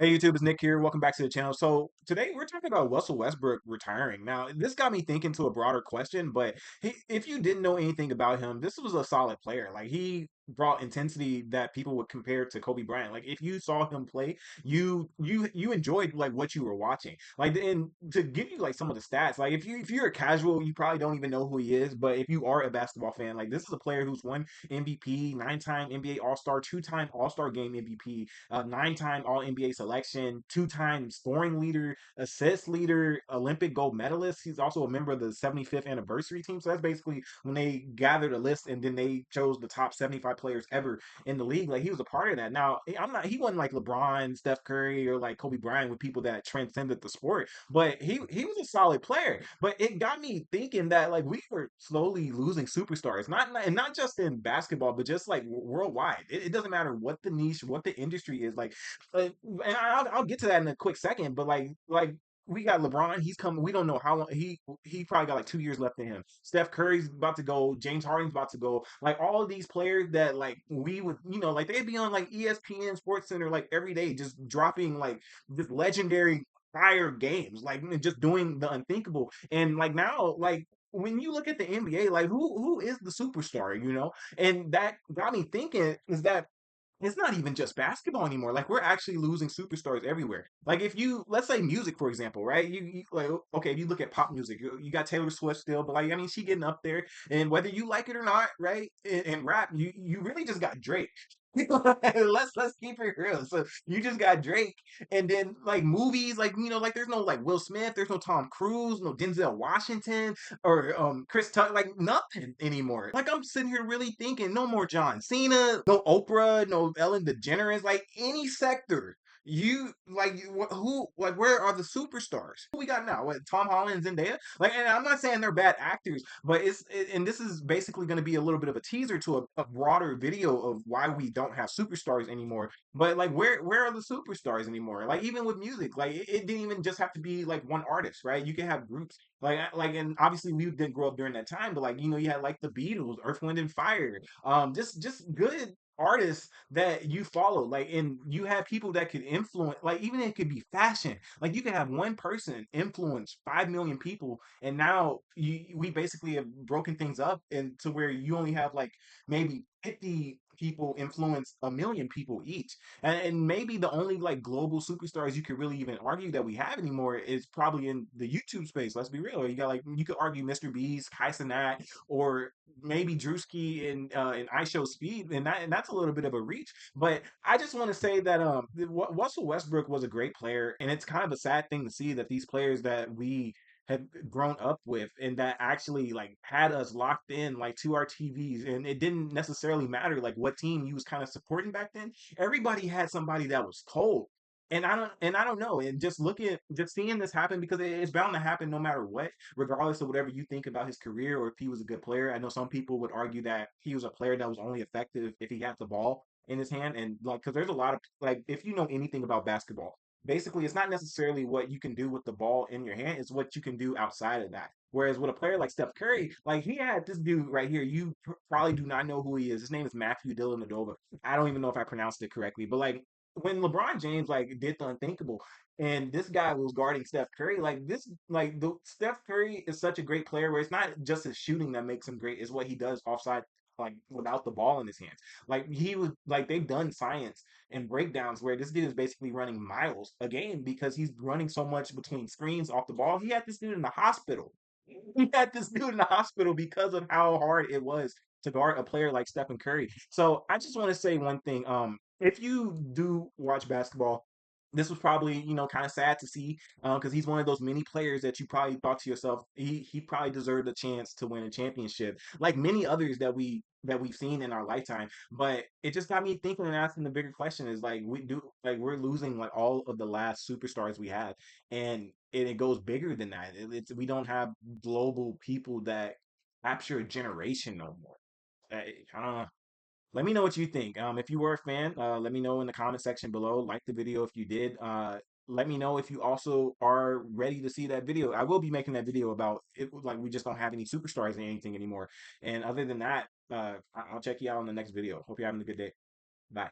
Hey YouTube, it's Nick here. Welcome back to the channel. So today we're talking about Russell Westbrook retiring. Now, this got me thinking to a broader question, but if you didn't know anything about him, this was a solid player. Like he brought intensity that people would compare to Kobe Bryant. Like if you saw him play, you enjoyed like what you were watching. Like and to give you like some of the stats, like if you're a casual, you probably don't even know who he is. But if you are a basketball fan, like this is a player who's won MVP, nine-time NBA All-Star, two-time All-Star Game MVP, nine-time All NBA selection, two-time scoring leader, assist leader, Olympic gold medalist. He's also a member of the 75th anniversary team. So that's basically when they gathered a list and then they chose the top 75 players ever in the league. Like he was a part of that. Now I'm not. He wasn't like LeBron, Steph Curry, or like Kobe Bryant with people that transcended the sport. But he was a solid player. But it got me thinking that like we were slowly losing superstars, not just in basketball, but just like worldwide. It doesn't matter what the niche, what the industry is. And I'll get to that in a quick second. But like we got LeBron. He's coming. We don't know how long he probably got like 2 years left in him. Steph Curry's about to go. James Harden's about to go. Like all of these players that like we would like they'd be on like ESPN Sports Center like every day just dropping like this legendary fire games, like just doing the unthinkable. And like now, like when you look at the NBA, like who is the superstar, And that got me thinking is that it's not even just basketball anymore. Like we're actually losing superstars everywhere. Like if you let's say music, for example, right? You like okay, if you look at pop music, you got Taylor Swift still, but like I mean, she getting up there, and whether you like it or not, right? In rap, you really just got Drake. Let's keep it real. So you just got Drake, and then like movies, like like there's no like Will Smith, there's no Tom Cruise, no Denzel Washington, or Chris Tucker, like nothing anymore. Like I'm sitting here really thinking, no more John Cena, no Oprah, no Ellen DeGeneres, like any sector. Who like where are the superstars? Who we got now? What Tom Holland and Zendaya? Like, and I'm not saying they're bad actors, but and this is basically going to be a little bit of a teaser to a broader video of why we don't have superstars anymore. But like, where are the superstars anymore? Like even with music, like it didn't even just have to be like one artist, right? You can have groups and obviously we didn't grow up during that time, but like you had like the Beatles, Earth, Wind and Fire, just good artists that you follow, like, and you have people that could influence, like even it could be fashion, like you can have one person influence 5 million people, and now we basically have broken things up into where you only have like maybe 50 people influence 1 million people each, and maybe the only like global superstars you could really even argue that we have anymore is probably in the YouTube space. Let's be real. You got like you could argue Mr. Beast, Kai Cenat, or maybe Drewski and I Show Speed, and that's a little bit of a reach. But I just want to say that Russell Westbrook was a great player, and it's kind of a sad thing to see that these players that we have grown up with and that actually like had us locked in like to our TVs, and it didn't necessarily matter like what team you was kind of supporting back then. Everybody had somebody that was cold. And I don't know. And just seeing this happen, because it's bound to happen no matter what, regardless of whatever you think about his career or if he was a good player. I know some people would argue that he was a player that was only effective if he had the ball in his hand. And like, because there's a lot of like, if you know anything about basketball, basically it's not necessarily what you can do with the ball in your hand, it's what you can do outside of that. Whereas with a player like Steph Curry, like he had this dude right here, you probably do not know who he is. His name is Matthew Dellavedova. I don't even know if I pronounced it correctly, but like when LeBron James like did the unthinkable, and this guy was guarding Steph Curry, like this, like the Steph Curry is such a great player where it's not just his shooting that makes him great, it's what he does offside, like without the ball in his hands. Like he was like they've done science and breakdowns where this dude is basically running miles a game because he's running so much between screens off the ball. He had this dude in the hospital. He had this dude in the hospital because of how hard it was to guard a player like Stephen Curry. So I just want to say one thing. If you do watch basketball, this was probably, kind of sad to see, because he's one of those many players that you probably thought to yourself, he probably deserved a chance to win a championship, like many others that we've seen in our lifetime. But it just got me thinking and asking the bigger question is like we're losing like all of the last superstars we had, and it goes bigger than that. We don't have global people that capture a generation no more. I don't know. Let me know what you think. If you were a fan, let me know in the comment section below. Like the video if you did. Let me know if you also are ready to see that video. I will be making that video about it. Like we just don't have any superstars in anything anymore. And other than that, I'll check you out on the next video. Hope you're having a good day. Bye.